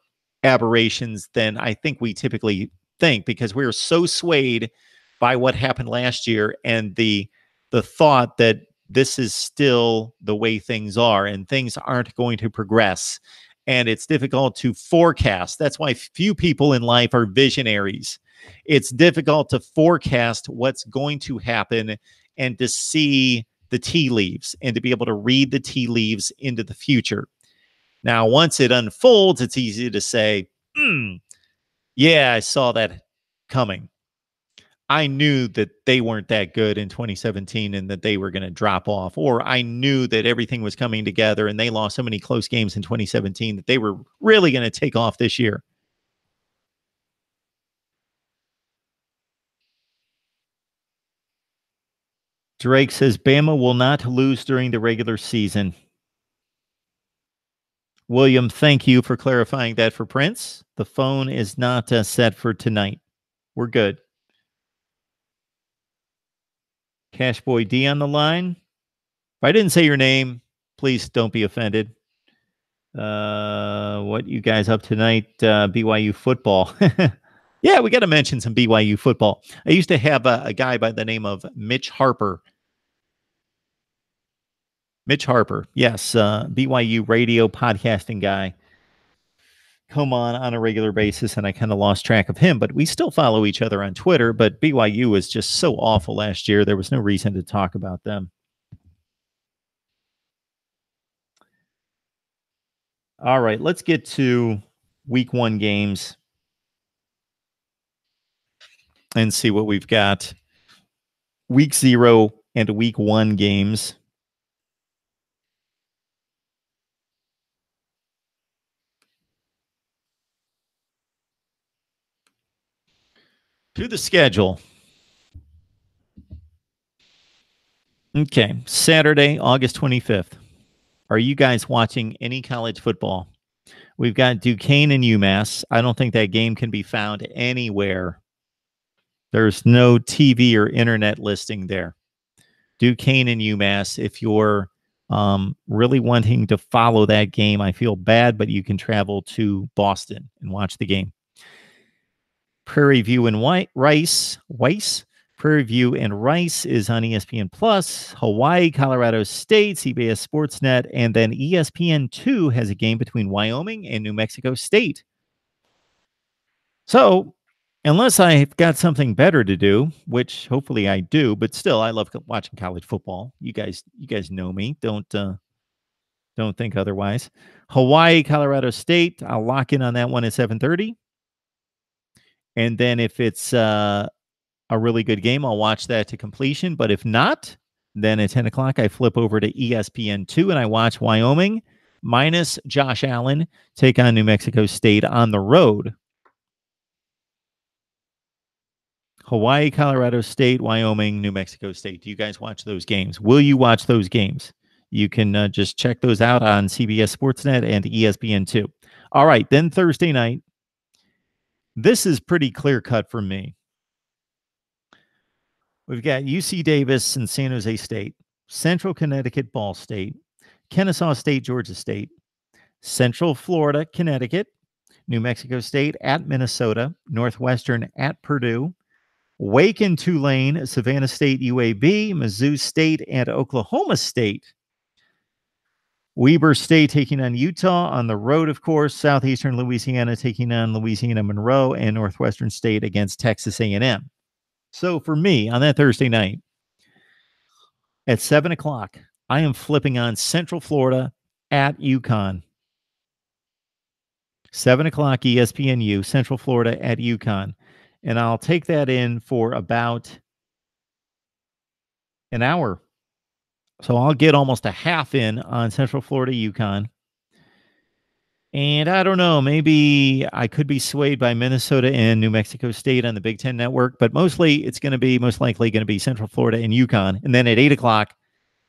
aberrations than I think we typically think, because we were so swayed by what happened last year and the thought that this is still the way things are and things aren't going to progress. And it's difficult to forecast. That's why few people in life are visionaries. It's difficult to forecast what's going to happen and to see the tea leaves and to be able to read the tea leaves into the future. Now, once it unfolds, it's easy to say, yeah, I saw that coming. I knew that they weren't that good in 2017 and that they were going to drop off. Or I knew that everything was coming together and they lost so many close games in 2017 that they were really going to take off this year. Drake says Bama will not lose during the regular season. William, thank you for clarifying that for Prince. The phone is not set for tonight. We're good. Cashboy D on the line. If I didn't say your name, please don't be offended. What you guys up tonight? BYU football. Yeah, we got to mention some BYU football. I used to have a guy by the name of Mitch Harper. Mitch Harper, yes, BYU radio podcasting guy. Come on a regular basis, and I kind of lost track of him, but we still follow each other on Twitter. But BYU was just so awful last year. There was no reason to talk about them. All right, let's get to week 1 games and see what we've got. Week 0 and week 1 games. To the schedule. Okay, Saturday, August 25th. Are you guys watching any college football? We've got Duquesne and UMass. I don't think that game can be found anywhere. There's no TV or internet listing there. Duquesne and UMass. If you're really wanting to follow that game, I feel bad, but you can travel to Boston and watch the game. Prairie View and Weiss. Prairie View and Rice is on ESPN Plus. Hawaii, Colorado State, CBS Sportsnet, and then ESPN2 has a game between Wyoming and New Mexico State. So, unless I've got something better to do, which hopefully I do, but still, I love watching college football. You guys know me. Don't think otherwise. Hawaii, Colorado State. I'll lock in on that one at 7:30. And then if it's a really good game, I'll watch that to completion. But if not, then at 10 o'clock, I flip over to ESPN2 and I watch Wyoming minus Josh Allen take on New Mexico State on the road. Hawaii, Colorado State, Wyoming, New Mexico State. Do you guys watch those games? Will you watch those games? You can just check those out on CBS Sportsnet and ESPN2. All right, then Thursday night. This is pretty clear cut for me. We've got UC Davis and San Jose State, Central Connecticut, Ball State, Kennesaw State, Georgia State, Central Florida, Connecticut, New Mexico State at Minnesota, Northwestern at Purdue, Wake and Tulane, Savannah State, UAB, Mizzou State, and Oklahoma State. Weber State taking on Utah on the road, of course. Southeastern Louisiana taking on Louisiana Monroe, and Northwestern State against Texas A&M. So for me, on that Thursday night, at 7 o'clock, I am flipping on Central Florida at UConn. 7 o'clock ESPNU, Central Florida at UConn. And I'll take that in for about an hour. So I'll get almost a half in on Central Florida, UConn. And I don't know, maybe I could be swayed by Minnesota and New Mexico State on the Big Ten Network, but mostly it's going to be most likely going to be Central Florida and UConn. And then at 8 o'clock,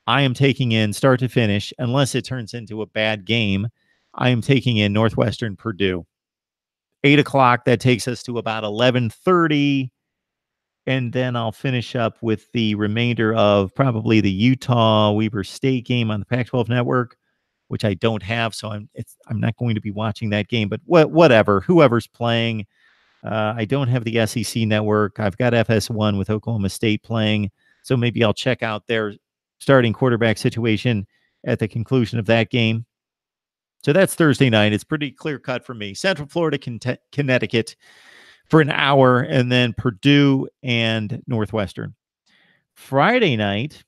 I am taking in start to finish, unless it turns into a bad game, I am taking in Northwestern Purdue. 8 o'clock, that takes us to about 11:30. And then I'll finish up with the remainder of probably the Utah Weber State game on the Pac-12 Network. which I don't have, so I'm not going to be watching that game. But whatever, whoever's playing. I don't have the SEC network. I've got FS1 with Oklahoma State playing, so maybe I'll check out their starting quarterback situation at the conclusion of that game. So that's Thursday night. It's pretty clear cut for me. Central Florida, Connecticut for an hour, and then Purdue and Northwestern. Friday night,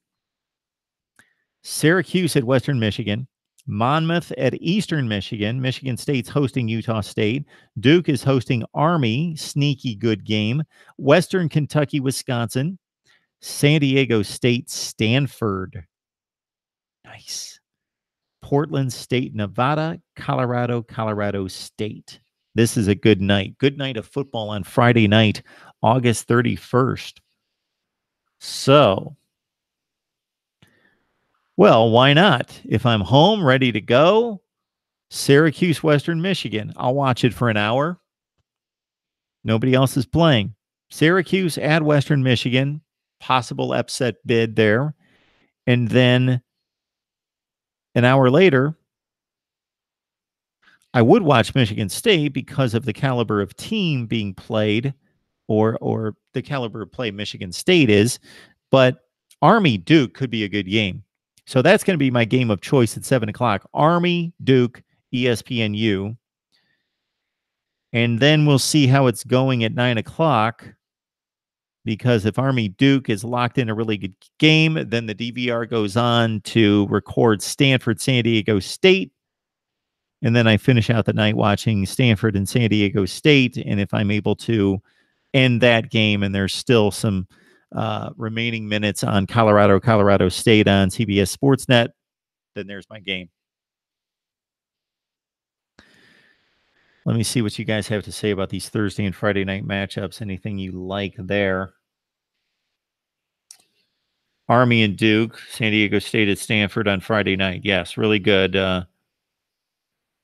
Syracuse at Western Michigan, Monmouth at Eastern Michigan. Michigan State's hosting Utah State. Duke is hosting Army. Sneaky good game. Western Kentucky, Wisconsin. San Diego State, Stanford. Nice. Portland State, Nevada. Colorado State. This is a good night. Good night of football on Friday night, August 31st. So, well, why not? If I'm home, ready to go, Syracuse, Western Michigan. I'll watch it for an hour. Nobody else is playing. Syracuse at Western Michigan. Possible upset bid there. And then an hour later, I would watch Michigan State because of the caliber of team being played or the caliber of play Michigan State is. But Army Duke could be a good game. So that's going to be my game of choice at 7 o'clock. Army, Duke, ESPNU. And then we'll see how it's going at 9 o'clock. Because if Army Duke is locked in a really good game, then the DVR goes on to record Stanford, San Diego State. And then I finish out the night watching Stanford and San Diego State. And if I'm able to end that game and there's still some remaining minutes on Colorado State on CBS Sportsnet, then there's my game. Let me see what you guys have to say about these Thursday and Friday night matchups. Anything you like there? Army and Duke, San Diego State at Stanford on Friday night. Yes, really good.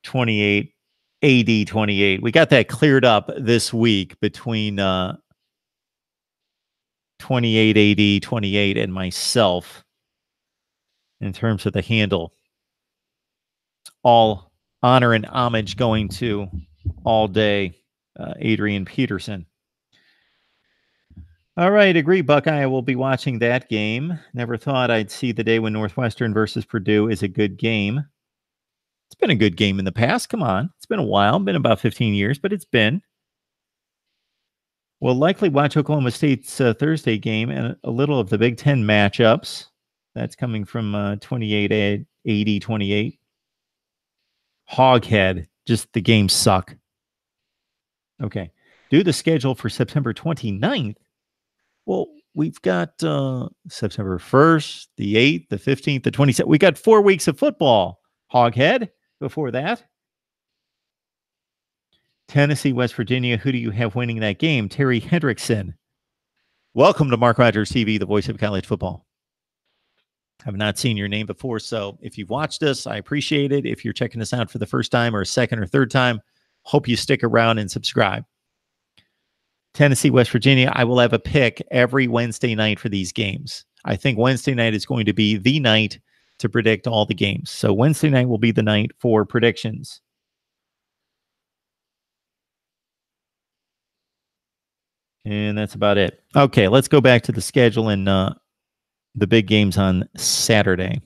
28, AD 28. We got that cleared up this week between 28 AD 28 and myself in terms of the handle. All honor and homage going to all day Adrian Peterson. All right, agree, Buckeye. I will be watching that game. Never thought I'd see the day when Northwestern versus Purdue is a good game. It's been a good game in the past. Come on. It's been a while. Been about 15 years, but it's been. We'll likely watch Oklahoma State's Thursday game and a little of the Big Ten matchups. That's coming from 28 AD 28. Hoghead. Just the games suck. Okay. Do the schedule for September 29th. Well, we've got September 1st, the 8th, the 15th, the 27th. We got 4 weeks of football, Hoghead, before that. Tennessee, West Virginia. Who do you have winning that game? Terry Hendrickson. Welcome to Mark Rogers TV, the voice of college football. I've not seen your name before, so if you've watched us, I appreciate it. If you're checking us out for the first time or a second or third time, hope you stick around and subscribe. Tennessee, West Virginia, I will have a pick every Wednesday night for these games. I think Wednesday night is going to be the night to predict all the games. So Wednesday night will be the night for predictions. And that's about it. Okay, let's go back to the schedule and the big games on Saturday.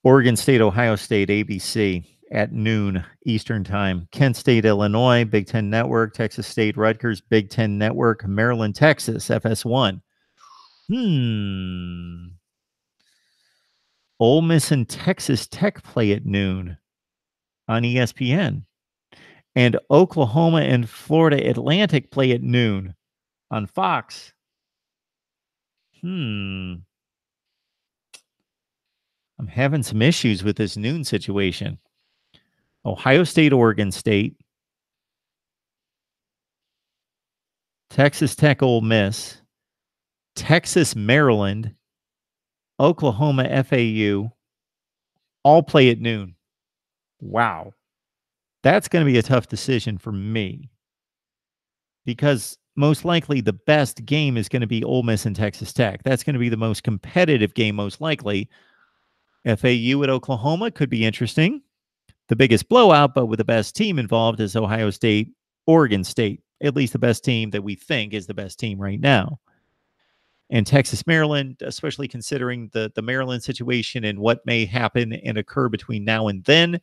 Oregon State, Ohio State, ABC at noon Eastern time. Kent State, Illinois, Big Ten Network. Texas State, Rutgers, Big Ten Network. Maryland, Texas, FS1. Ole Miss and Texas Tech play at noon on ESPN. And Oklahoma and Florida Atlantic play at noon on Fox. I'm having some issues with this noon situation. Ohio State, Oregon State. Texas Tech, Ole Miss. Texas, Maryland. Oklahoma, FAU. All play at noon. Wow. That's going to be a tough decision for me. Because most likely the best game is going to be Ole Miss and Texas Tech. That's going to be the most competitive game, most likely. FAU at Oklahoma could be interesting. The biggest blowout, but with the best team involved, is Ohio State, Oregon State. At least the best team that we think is the best team right now. And Texas, Maryland, especially considering the Maryland situation and what may happen and occur between now and then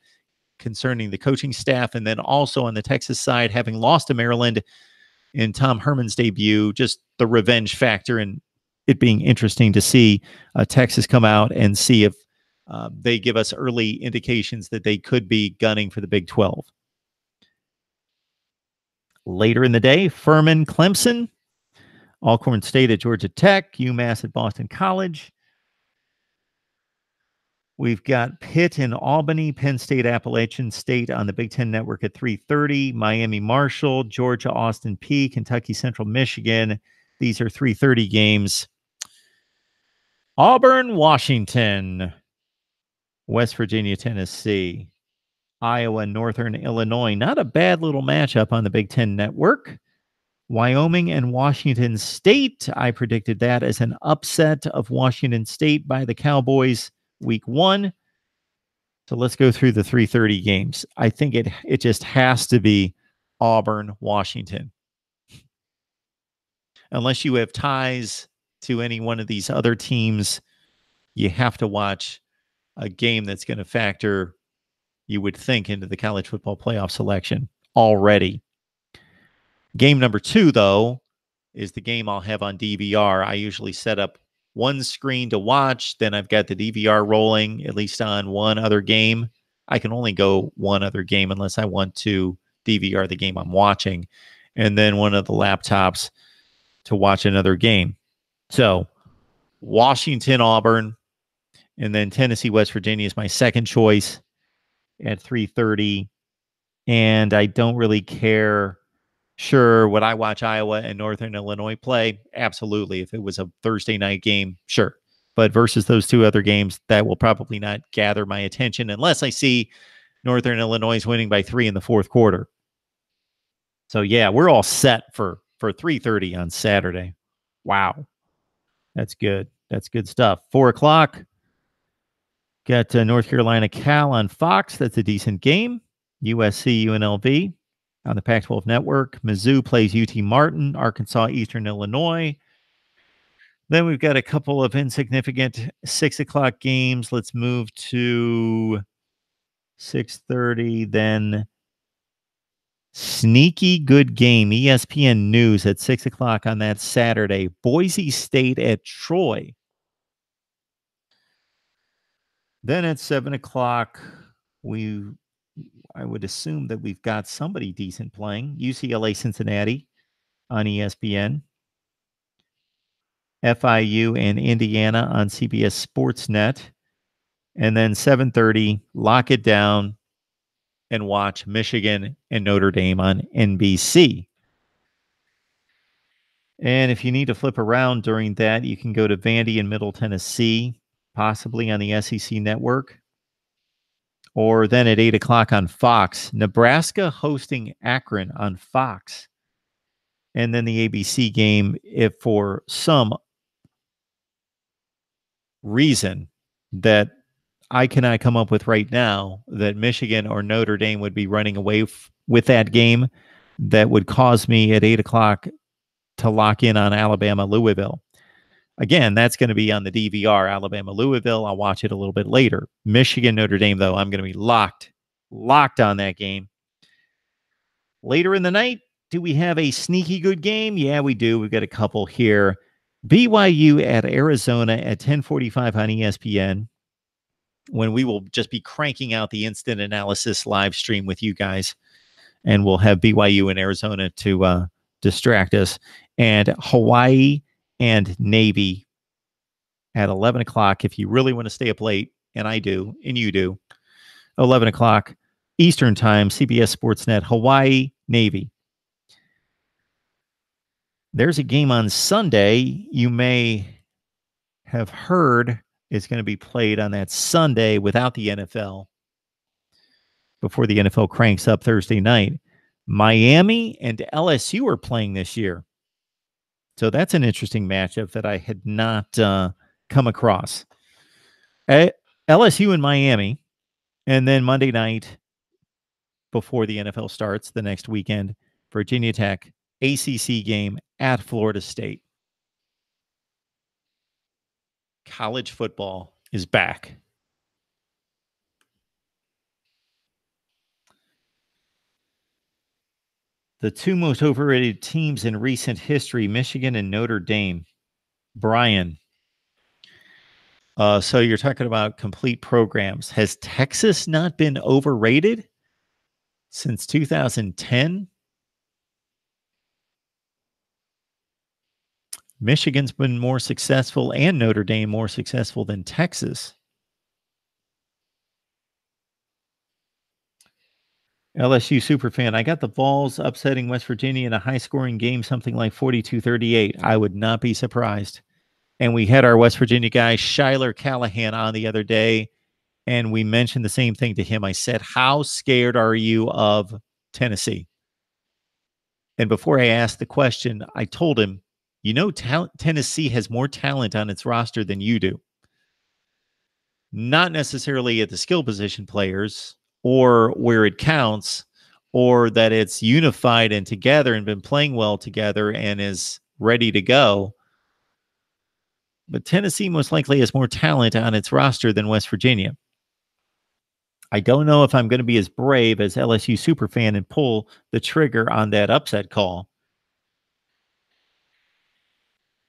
concerning the coaching staff. And then also on the Texas side, having lost to Maryland in Tom Herman's debut, just the revenge factor and it being interesting to see Texas come out and see if they give us early indications that they could be gunning for the Big 12. Later in the day, Furman, Clemson, Alcorn State at Georgia Tech, UMass at Boston College. We've got Pitt and Albany, Penn State, Appalachian State on the Big Ten Network at 3:30, Miami, Marshall, Georgia, Austin Peay, Kentucky Central, Michigan. These are 3:30 games. Auburn, Washington, West Virginia, Tennessee, Iowa, Northern Illinois. Not a bad little matchup on the Big Ten Network. Wyoming and Washington State. I predicted that as an upset of Washington State by the Cowboys week 1. So let's go through the 3:30 games. I think it just has to be Auburn, Washington. Unless you have ties to any one of these other teams, you have to watch a game that's going to factor, you would think, into the college football playoff selection already. Game number 2, though, is the game I'll have on DVR. I usually set up one screen to watch, then I've got the DVR rolling, at least on one other game. I can only go one other game unless I want to DVR the game I'm watching, and then one of the laptops to watch another game. So Washington, Auburn, and then Tennessee, West Virginia is my second choice at 3:30. And I don't really care. Sure, would I watch Iowa and Northern Illinois play? Absolutely. If it was a Thursday night game, sure. But versus those two other games, that will probably not gather my attention unless I see Northern Illinois winning by 3 in the fourth quarter. So yeah, we're all set for 3:30 on Saturday. Wow. That's good. That's good stuff. 4 o'clock. Got North Carolina Cal on Fox. That's a decent game. USC UNLV on the Pac-12 Network. Mizzou plays UT Martin. Arkansas Eastern Illinois. Then we've got a couple of insignificant 6 o'clock games. Let's move to 6:30. Then sneaky good game. ESPN News at 6 o'clock on that Saturday. Boise State at Troy. Then at 7 o'clock, I would assume that we've got somebody decent playing. UCLA Cincinnati on ESPN. FIU and Indiana on CBS Sportsnet. And then 7:30, lock it down and watch Michigan and Notre Dame on NBC. And if you need to flip around during that, you can go to Vandy in Middle Tennessee, possibly on the SEC network. Or then at 8 o'clock on Fox, Nebraska hosting Akron on Fox. And then the ABC game, if for some reason that I cannot come up with right now, that Michigan or Notre Dame would be running away with that game, that would cause me at 8 o'clock to lock in on Alabama, Louisville. Again, that's going to be on the DVR, Alabama, Louisville. I'll watch it a little bit later. Michigan, Notre Dame, though, I'm going to be locked on that game. Later in the night, do we have a sneaky good game? Yeah, we do. We've got a couple here. BYU at Arizona at 10:45 on ESPN, when we will just be cranking out the instant analysis live stream with you guys. And we'll have BYU in Arizona to distract us. And Hawaii and Navy at 11 o'clock. If you really want to stay up late, and I do, and you do, 11 o'clock Eastern time, CBS Sportsnet, Hawaii, Navy. There's a game on Sunday you may have heard is going to be played on that Sunday without the NFL before the NFL cranks up Thursday night. Miami and LSU are playing this year. So that's an interesting matchup that I had not come across. LSU and Miami, and then Monday night before the NFL starts the next weekend, Virginia Tech ACC game at Florida State. College football is back. The two most overrated teams in recent history, Michigan and Notre Dame. Brian. So you're talking about complete programs. Has Texas not been overrated since 2010? Michigan's been more successful and Notre Dame more successful than Texas. LSU superfan. I got the Vols upsetting West Virginia in a high-scoring game, something like 42-38. I would not be surprised. And we had our West Virginia guy, Schuyler Callahan, on the other day, and we mentioned the same thing to him. I said, how scared are you of Tennessee? And before I asked the question, I told him, you know, Tennessee has more talent on its roster than you do. Not necessarily at the skill position players or where it counts, or that it's unified and together and been playing well together and is ready to go. But Tennessee most likely has more talent on its roster than West Virginia. I don't know if I'm going to be as brave as LSU superfan and pull the trigger on that upset call.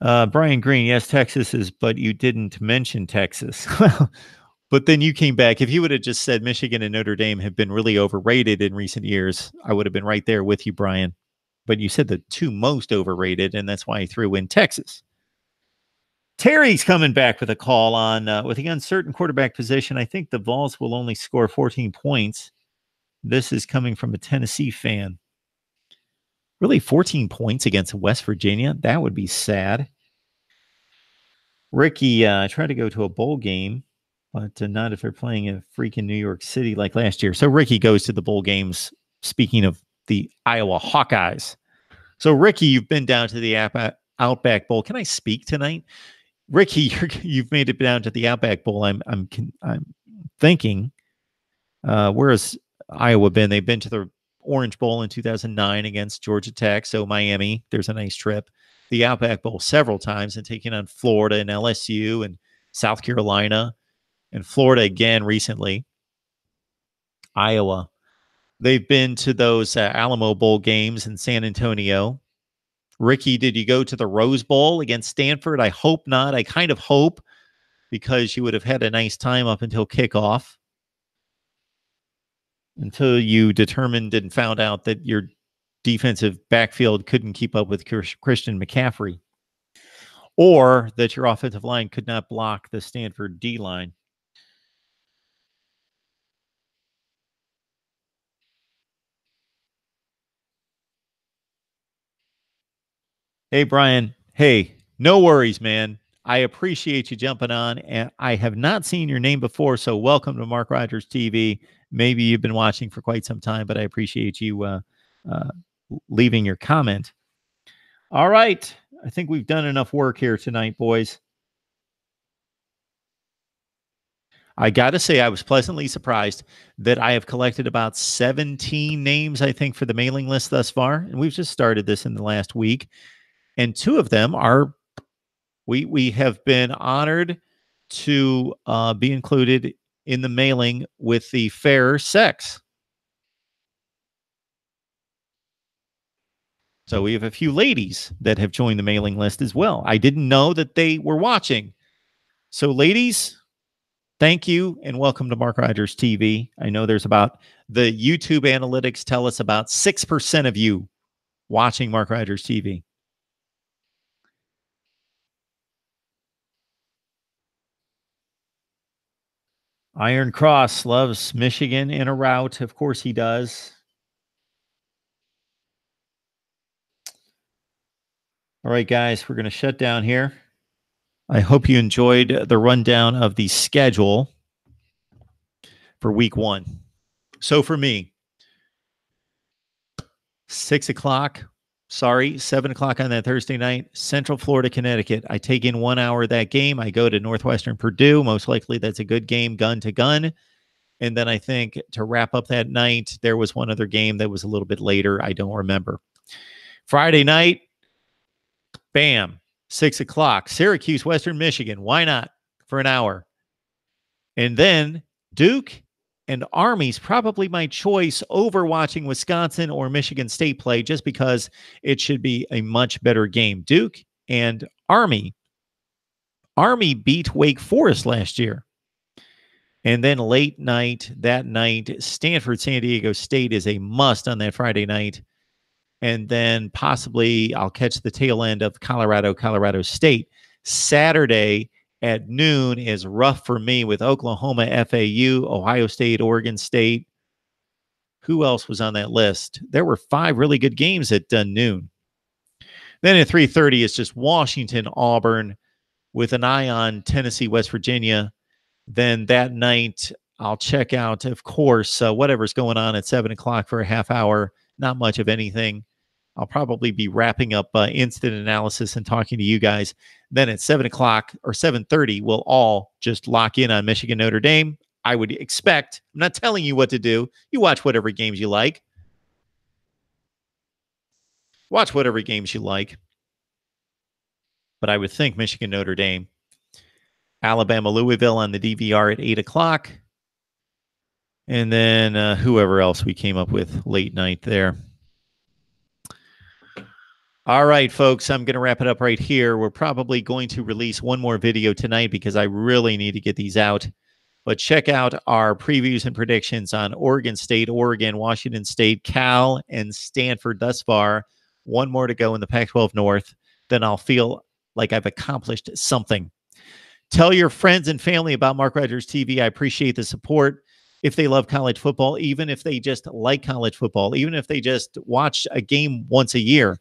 Brian Green, yes, Texas is, but you didn't mention Texas. But then you came back. If you would have just said Michigan and Notre Dame have been really overrated in recent years, I would have been right there with you, Brian. But you said the two most overrated, and that's why I threw in Texas. Terry's coming back with a call on with the uncertain quarterback position. I think the Vols will only score 14 points. This is coming from a Tennessee fan. Really, 14 points against West Virginia? That would be sad. Ricky, tried to go to a bowl game, but not if they're playing in freaking New York City like last year. So Ricky goes to the bowl games, speaking of the Iowa Hawkeyes. So, Ricky, you've been down to the Outback Bowl. Can I speak tonight? Ricky, you've made it down to the Outback Bowl. I'm thinking, where has Iowa been? They've been to the Orange Bowl in 2009 against Georgia Tech. So Miami, there's a nice trip. The Outback Bowl several times and taking on Florida and LSU and South Carolina and Florida again recently. Iowa. They've been to those Alamo Bowl games in San Antonio. Ricky, did you go to the Rose Bowl against Stanford? I hope not. I kind of hope, because you would have had a nice time up until kickoff, until you determined and found out that your defensive backfield couldn't keep up with Christian McCaffrey, or that your offensive line could not block the Stanford D line. Hey, Brian. Hey, no worries, man. I appreciate you jumping on, and I have not seen your name before, so welcome to Mark Rogers TV. Maybe you've been watching for quite some time, but I appreciate you leaving your comment. All right. I think we've done enough work here tonight, boys. I got to say, I was pleasantly surprised that I have collected about 17 names, I think, for the mailing list thus far. And we've just started this in the last week. And two of them are, we have been honored to be included in the mailing with the fair sex. So we have a few ladies that have joined the mailing list as well. I didn't know that they were watching. So ladies, thank you and welcome to Mark Rogers TV. I know there's about, the YouTube analytics tell us about 6% of you watching Mark Rogers TV. Iron Cross loves Michigan in a rout. Of course he does. All right, guys, we're going to shut down here. I hope you enjoyed the rundown of the schedule for week 1. So for me, 6 o'clock, Sorry, 7 o'clock on that Thursday night, Central Florida, Connecticut. I take in 1 hour of that game. I go to Northwestern Purdue. Most likely that's a good game, gun to gun. And then I think to wrap up that night, there was one other game that was a little bit later. I don't remember. Friday night, bam, 6 o'clock, Syracuse, Western Michigan. Why not? For an hour. And then Duke and Army's probably my choice over watching Wisconsin or Michigan State play, just because it should be a much better game. Duke and Army. Army beat Wake Forest last year. And then late night, that night, Stanford, San Diego State is a must on that Friday night. And then possibly I'll catch the tail end of Colorado, Colorado State. Saturday at noon is rough for me with Oklahoma, FAU, Ohio State, Oregon State. Who else was on that list? There were 5 really good games at noon. Then at 3:30, it's just Washington, Auburn, with an eye on Tennessee, West Virginia. Then that night, I'll check out, of course, whatever's going on at 7 o'clock for a half hour. Not much of anything. I'll probably be wrapping up instant analysis and talking to you guys. Then at 7 o'clock or 7:30, we'll all just lock in on Michigan, Notre Dame. I would expect, I'm not telling you what to do. You watch whatever games you like. Watch whatever games you like. But I would think Michigan, Notre Dame. Alabama, Louisville on the DVR at 8 o'clock. And then whoever else we came up with late night there. All right, folks, I'm going to wrap it up right here. We're probably going to release one more video tonight because I really need to get these out. But check out our previews and predictions on Oregon State, Oregon, Washington State, Cal, and Stanford thus far. One more to go in the Pac-12 North. Then I'll feel like I've accomplished something. Tell your friends and family about Mark Rogers TV. I appreciate the support. If they love college football, even if they just like college football, even if they just watch a game once a year,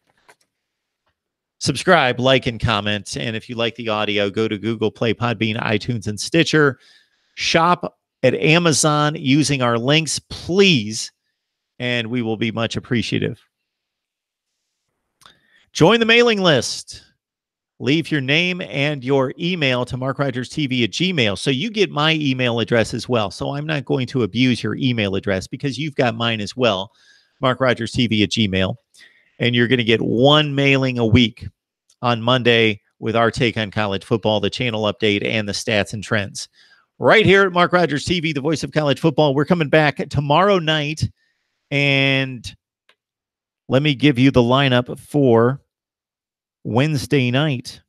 subscribe, like, and comment. And if you like the audio, go to Google Play, Podbean, iTunes, and Stitcher. Shop at Amazon using our links, please, and we will be much appreciative. Join the mailing list. Leave your name and your email to MarkRogersTV at Gmail. So you get my email address as well. So I'm not going to abuse your email address because you've got mine as well, MarkRogersTV at Gmail. And you're going to get one mailing a week on Monday with our take on college football, the channel update, and the stats and trends. Right here at Mark Rogers TV, the voice of college football. We're coming back tomorrow night. And let me give you the lineup for Wednesday night.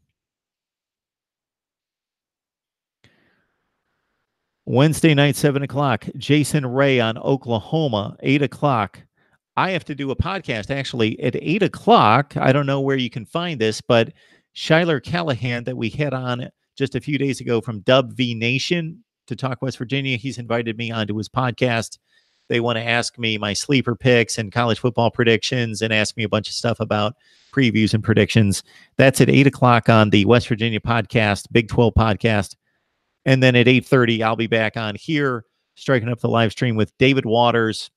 Wednesday night, 7 o'clock. Jason Ray on Oklahoma, 8 o'clock. I have to do a podcast actually at 8 o'clock. I don't know where you can find this, but Shyler Callahan that we had on just a few days ago from Dub V Nation to talk West Virginia, he's invited me onto his podcast. They want to ask me my sleeper picks and college football predictions and ask me a bunch of stuff about previews and predictions. That's at 8 o'clock on the West Virginia podcast, Big 12 podcast. And then at 8:30, I'll be back on here, striking up the live stream with David Waters.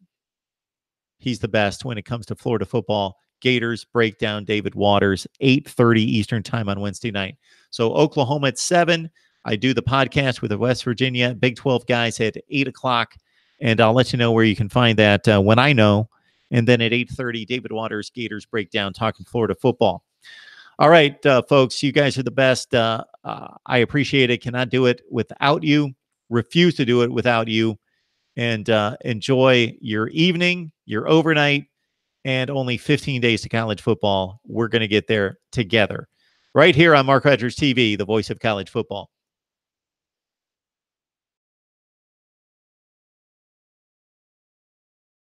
He's the best when it comes to Florida football. Gators breakdown, David Waters, 8:30 Eastern time on Wednesday night. So Oklahoma at 7. I do the podcast with the West Virginia Big 12 guys at 8 o'clock. And I'll let you know where you can find that when I know. And then at 8:30, David Waters, Gators breakdown, talking Florida football. All right, folks, you guys are the best. I appreciate it. Cannot do it without you. Refuse to do it without you. And enjoy your evening, your overnight, and only 15 days to college football. We're going to get there together. Right here on Mark Rogers TV, the voice of college football.